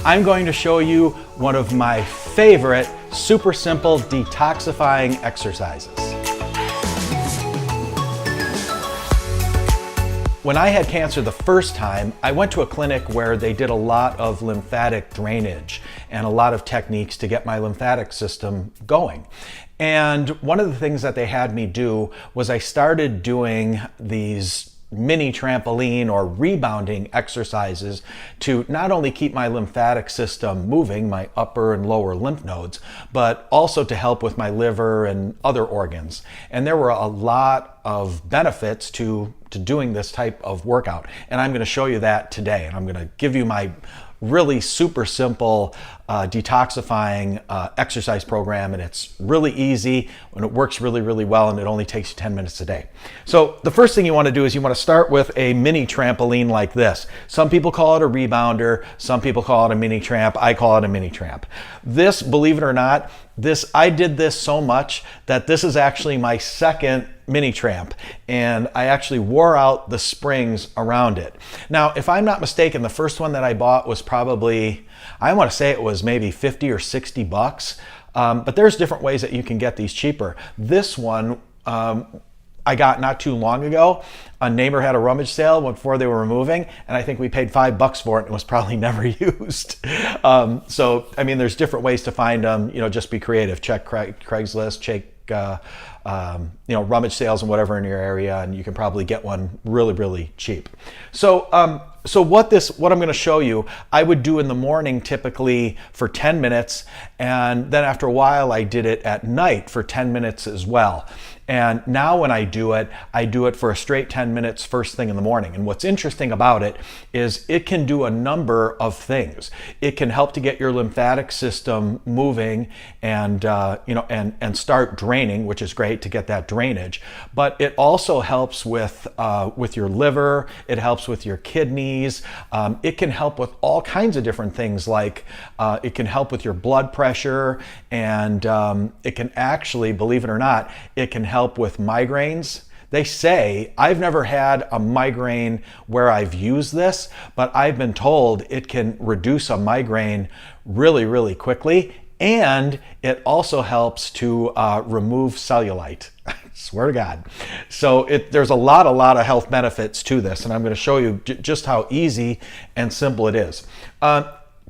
I'm going to show you one of my favorite super simple detoxifying exercises. When I had cancer the first time, I went to a clinic where they did a lot of lymphatic drainage and a lot of techniques to get my lymphatic system going. And one of the things that they had me do was I started doing these mini trampoline or rebounding exercises to not only keep my lymphatic system moving, my upper and lower lymph nodes, but also to help with my liver and other organs. And there were a lot of benefits to doing this type of workout. And I'm going to show you that today. And I'm going to give you my really super simple detoxifying exercise program, and it's really easy and it works really, really well, and it only takes you 10 minutes a day. So the first thing you want to do is you want to start with a mini trampoline like this. Some people call it a rebounder, some people call it a mini tramp. I call it a mini tramp. This, believe it or not, I did this so much that this is actually my second mini tramp, and I actually wore out the springs around it. Now, if I'm not mistaken, the first one that I bought was probably, I want to say it was maybe 50 or 60 bucks, but there's different ways that you can get these cheaper. This one I got not too long ago. A neighbor had a rummage sale before they were moving, and I think we paid $5 for it, and it was probably never used. So, I mean, there's different ways to find them. You know, just be creative. Check Craigslist, check rummage sales and whatever in your area, and you can probably get one really, really cheap. So what I'm going to show you, I would do in the morning typically for 10 minutes, and then after a while I did it at night for 10 minutes as well. And now when I do it for a straight 10 minutes first thing in the morning. And what's interesting about it is it can do a number of things. It can help to get your lymphatic system moving and and start draining, which is great to get that drainage. But it also helps with your liver. It helps with your kidneys. It can help with all kinds of different things, like it can help with your blood pressure, and it can actually, believe it or not, it can help with migraines. They say, I've never had a migraine where I've used this, but I've been told it can reduce a migraine really, really quickly. And it also helps to remove cellulite. Swear to God. So there's a lot of health benefits to this, and I'm going to show you just how easy and simple it is.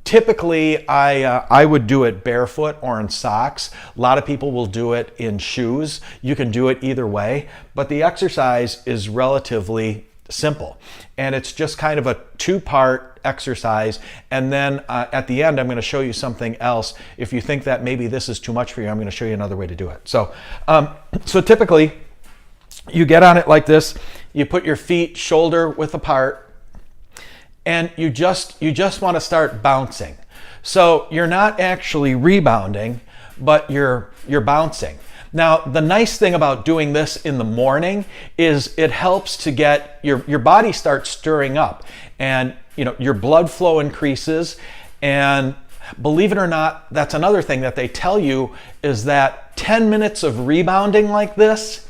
Typically, I would do it barefoot or in socks. A lot of people will do it in shoes. You can do it either way, but the exercise is relatively simple. And it's just kind of a two-part exercise. And then at the end, I'm going to show you something else. If you think that maybe this is too much for you, I'm going to show you another way to do it. So typically, you get on it like this. You put your feet shoulder width apart, and you just want to start bouncing. So you're not actually rebounding, but you're bouncing. Now, the nice thing about doing this in the morning is it helps to get your body starts stirring up, and your blood flow increases. And believe it or not, that's another thing that they tell you, is that 10 minutes of rebounding like this,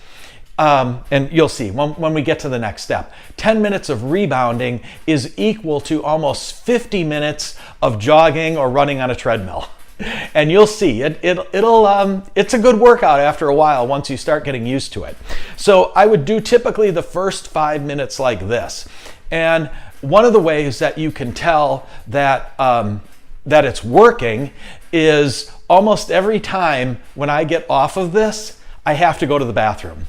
and you'll see when we get to the next step, 10 minutes of rebounding is equal to almost 50 minutes of jogging or running on a treadmill. And you'll see it's a good workout after a while once you start getting used to it. So I would do typically the first 5 minutes like this. And one of the ways that you can tell that it's working is almost every time when I get off of this, I have to go to the bathroom.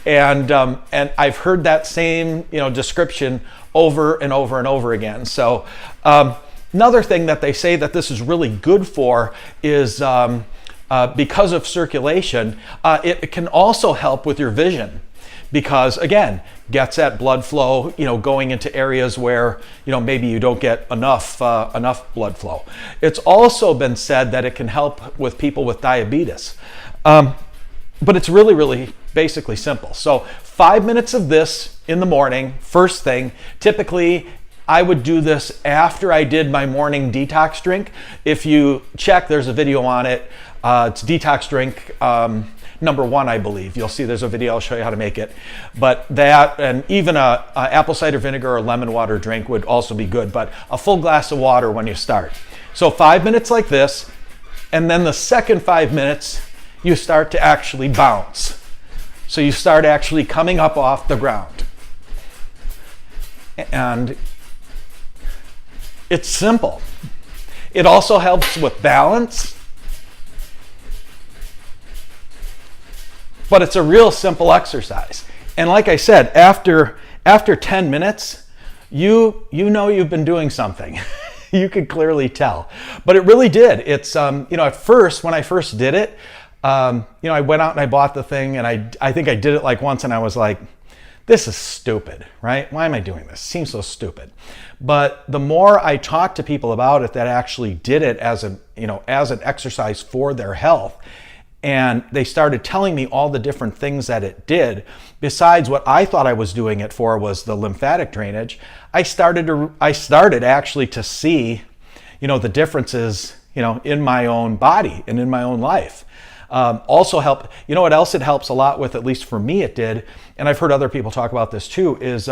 And I've heard that same description over and over and over again. So another thing that they say that this is really good for is because of circulation, it can also help with your vision, because again, gets that blood flow going into areas where maybe you don't get enough blood flow. It's also been said that it can help with people with diabetes. But it's really, really basically simple. So 5 minutes of this in the morning, first thing. Typically, I would do this after I did my morning detox drink. If you check, there's a video on it. It's detox drink number 1, I believe. You'll see there's a video, I'll show you how to make it. But that, and even a apple cider vinegar or lemon water drink would also be good, but a full glass of water when you start. So 5 minutes like this, and then the second 5 minutes, you start to actually bounce. So you start actually coming up off the ground. And it's simple. It also helps with balance. But it's a real simple exercise. And like I said, after 10 minutes, you know you've been doing something. You could clearly tell. But it really did. It's, at first, when I first did it, I went out and I bought the thing, and I think I did it like once, and I was like, this is stupid, right? Why am I doing this? It seems so stupid. But the more I talked to people about it that actually did it as an exercise for their health, and they started telling me all the different things that it did, besides what I thought I was doing it for was the lymphatic drainage, I started actually to see, the differences, in my own body and in my own life. Also help, what else it helps a lot with, at least for me it did, and I've heard other people talk about this too, is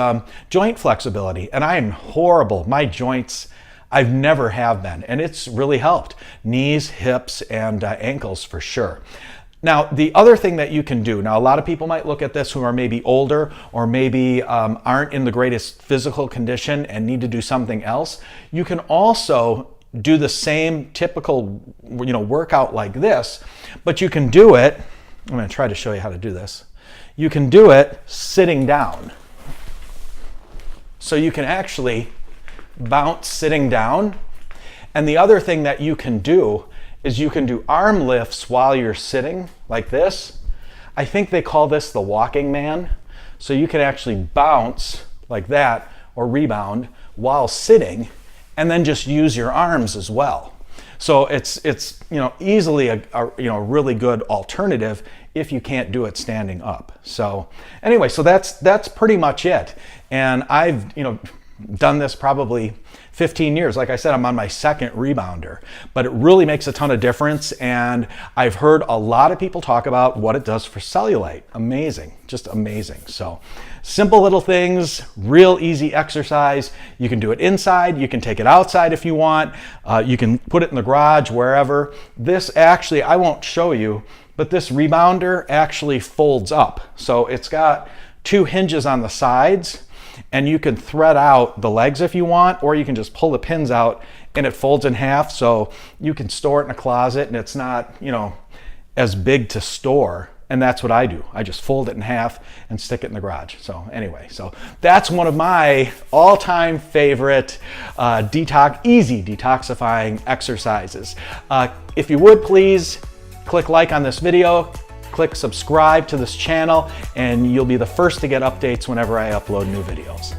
joint flexibility. And I am horrible. My joints, I've never have been, and it's really helped. Knees, hips, and ankles for sure. Now, the other thing that you can do, now a lot of people might look at this who are maybe older or maybe aren't in the greatest physical condition and need to do something else. You can also do the same typical, workout like this, but you can do it, I'm going to try to show you how to do this. You can do it sitting down. So you can actually bounce sitting down. And the other thing that you can do is you can do arm lifts while you're sitting like this. I think they call this the walking man. So you can actually bounce like that or rebound while sitting, and then just use your arms as well. So it's easily a really good alternative if you can't do it standing up. So anyway, so that's pretty much it. And I've done this probably 15 years. Like I said, I'm on my second rebounder, but it really makes a ton of difference. And I've heard a lot of people talk about what it does for cellulite. Amazing, just amazing. So simple little things, real easy exercise. You can do it inside, you can take it outside if you want. You can put it in the garage, wherever. This actually, I won't show you, but this rebounder actually folds up. So it's got 2 hinges on the sides, and you can thread out the legs if you want, or you can just pull the pins out and it folds in half, so you can store it in a closet and it's not, as big to store. And that's what I do. I just fold it in half and stick it in the garage. So anyway, so that's one of my all-time favorite easy detoxifying exercises. If you would please click like on this video, click subscribe to this channel, and you'll be the first to get updates whenever I upload new videos.